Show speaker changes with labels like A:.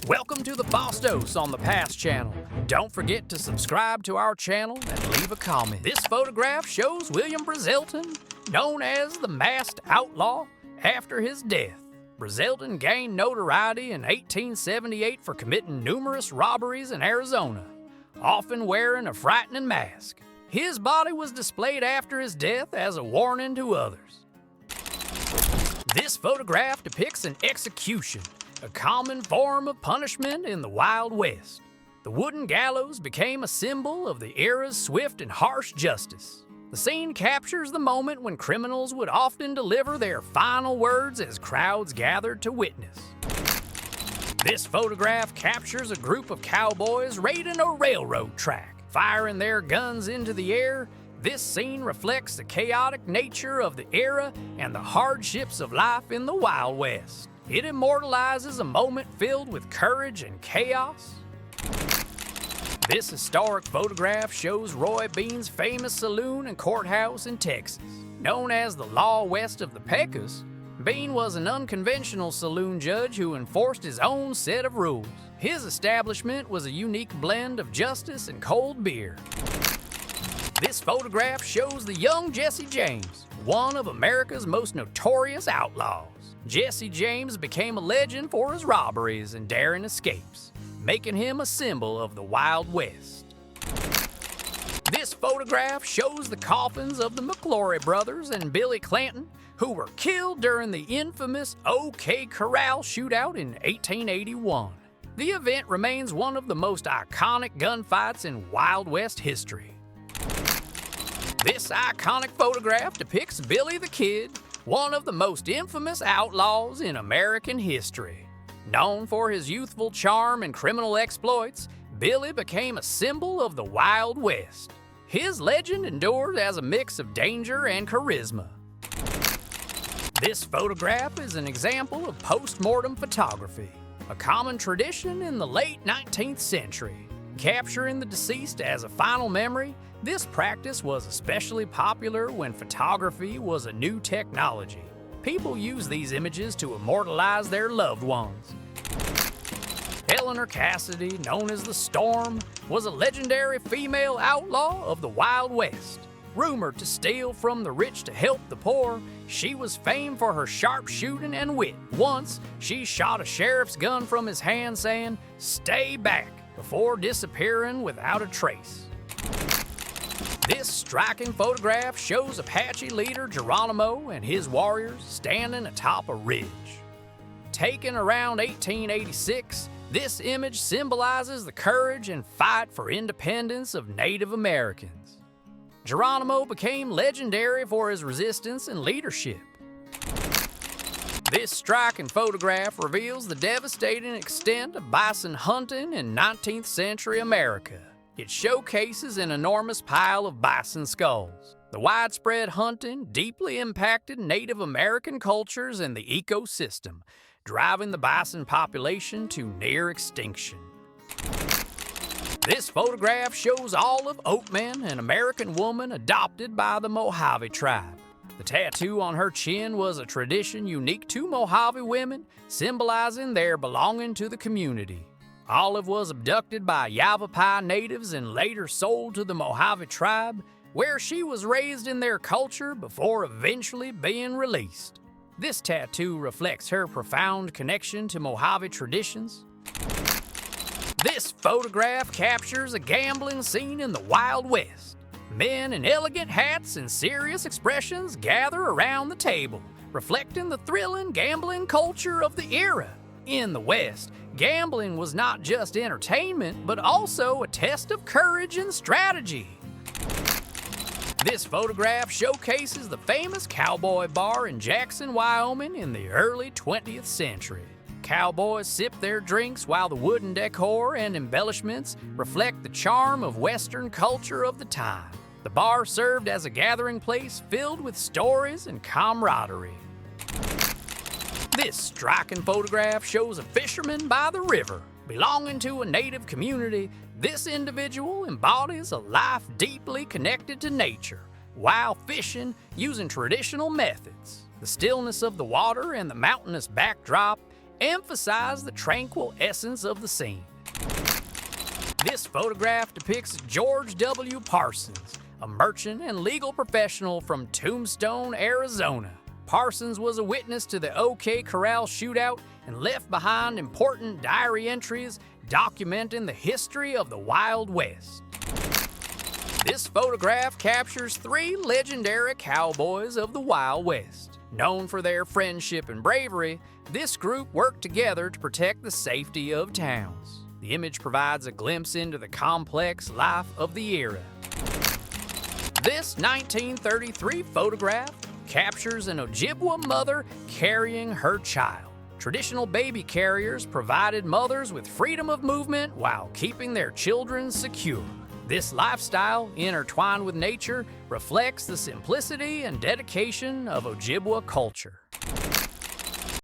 A: Welcome to the Bostos on the Past channel. Don't forget to subscribe to our channel and leave a comment. This photograph shows William Brazelton, known as the masked outlaw, after his death. Brazelton gained notoriety in 1878 for committing numerous robberies in Arizona, often wearing a frightening mask. His body was displayed after his death as a warning to others. This photograph depicts an execution, a common form of punishment in the Wild West. The wooden gallows became a symbol of the era's swift and harsh justice. The scene captures the moment when criminals would often deliver their final words as crowds gathered to witness. This photograph captures a group of cowboys raiding a railroad track, firing their guns into the air. This scene reflects the chaotic nature of the era and the hardships of life in the Wild West. It immortalizes a moment filled with courage and chaos. This historic photograph shows Roy Bean's famous saloon and courthouse in Texas. Known as the Law West of the Pecos, Bean was an unconventional saloon judge who enforced his own set of rules. His establishment was a unique blend of justice and cold beer. This photograph shows the young Jesse James, one of America's most notorious outlaws. Jesse James became a legend for his robberies and daring escapes, making him a symbol of the Wild West. This photograph shows the coffins of the McClory brothers and Billy Clanton, who were killed during the infamous Corral shootout in 1881. The event remains one of the most iconic gunfights in Wild West history. This iconic photograph depicts Billy the Kid, one of the most infamous outlaws in American history. Known for his youthful charm and criminal exploits, Billy became a symbol of the Wild West. His legend endured as a mix of danger and charisma. This photograph is an example of postmortem photography, a common tradition in the late 19th century. Capturing the deceased as a final memory, this practice was especially popular when photography was a new technology. People used these images to immortalize their loved ones. Eleanor Cassidy, known as the Storm, was a legendary female outlaw of the Wild West. Rumored to steal from the rich to help the poor, she was famed for her sharp shooting and wit. Once, she shot a sheriff's gun from his hand saying, "Stay back," before disappearing without a trace. This striking photograph shows Apache leader Geronimo and his warriors standing atop a ridge. Taken around 1886, this image symbolizes the courage and fight for independence of Native Americans. Geronimo became legendary for his resistance and leadership. This striking photograph reveals the devastating extent of bison hunting in 19th century America. It showcases an enormous pile of bison skulls. The widespread hunting deeply impacted Native American cultures and the ecosystem, driving the bison population to near extinction. This photograph shows Olive Oatman, an American woman adopted by the Mojave tribe. The tattoo on her chin was a tradition unique to Mojave women, symbolizing their belonging to the community. Olive was abducted by Yavapai natives and later sold to the Mojave tribe, where she was raised in their culture before eventually being released. This tattoo reflects her profound connection to Mojave traditions. This photograph captures a gambling scene in the Wild West. Men in elegant hats and serious expressions gather around the table, reflecting the thrilling gambling culture of the era. In the West, gambling was not just entertainment, but also a test of courage and strategy. This photograph showcases the famous Cowboy bar in Jackson, Wyoming in the early 20th century. Cowboys sip their drinks while the wooden decor and embellishments reflect the charm of Western culture of the time. The bar served as a gathering place filled with stories and camaraderie. This striking photograph shows a fisherman by the river. Belonging to a native community, this individual embodies a life deeply connected to nature, while fishing using traditional methods. The stillness of the water and the mountainous backdrop emphasize the tranquil essence of the scene. This photograph depicts George W. Parsons, a merchant and legal professional from Tombstone, Arizona. Parsons was a witness to the Corral shootout and left behind important diary entries documenting the history of the Wild West. This photograph captures 3 legendary cowboys of the Wild West. Known for their friendship and bravery, this group worked together to protect the safety of towns. The image provides a glimpse into the complex life of the era. This 1933 photograph captures an Ojibwa mother carrying her child. Traditional baby carriers provided mothers with freedom of movement while keeping their children secure. This lifestyle, intertwined with nature, reflects the simplicity and dedication of Ojibwa culture.